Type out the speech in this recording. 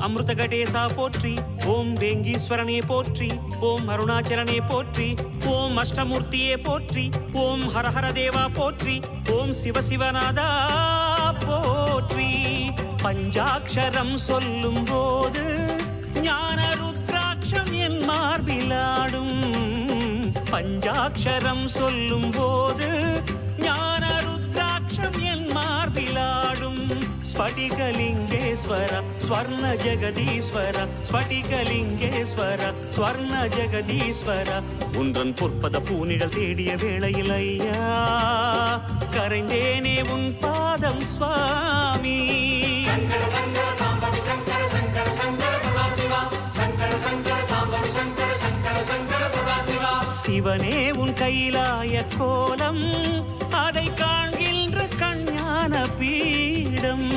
அமிர்த கடேசா போற்றி, ஓம் வேங்கீஸ்வரனே போற்றி, ஓம் அருணாச்சலனே போற்றி, ஓம் அஷ்டமூர்த்தியே போற்றி, ஓம் ஹரஹர தேவா போற்றி, ஓம் சிவசிவநாதா போற்றி. பஞ்சாட்சரம் சொல்லும் போது ஞான ருத்ராட்சம் என் மார்பிலாடும். பஞ்சாட்சரம் சொல்லும் போது ஞான ருத்ராட்சம் என் மார்பிலாடும். ஸ்படிகலிங்கேஸ்வர ஸ்வர்ண ஜெகதீஸ்வர, ஸ்படிகலிங்கேஸ்வர ஸ்வர்ண ஜெகதீஸ்வர. உன்றன் பொற்பத பூனிடல் தேடிய வேளையில் ஐயா கரைந்தேனே உன் பாதம் சுவாமி. சங்கர சங்கர சாம்பவி சங்கர சங்கர சங்கர சதாசிவா, சங்கர சங்கர சாம்பவி சங்கர சங்கர சங்கர சதாசிவா. சிவனே உன் கைலாய கோலம், அதை காண்கின்ற கஞான பீடம்.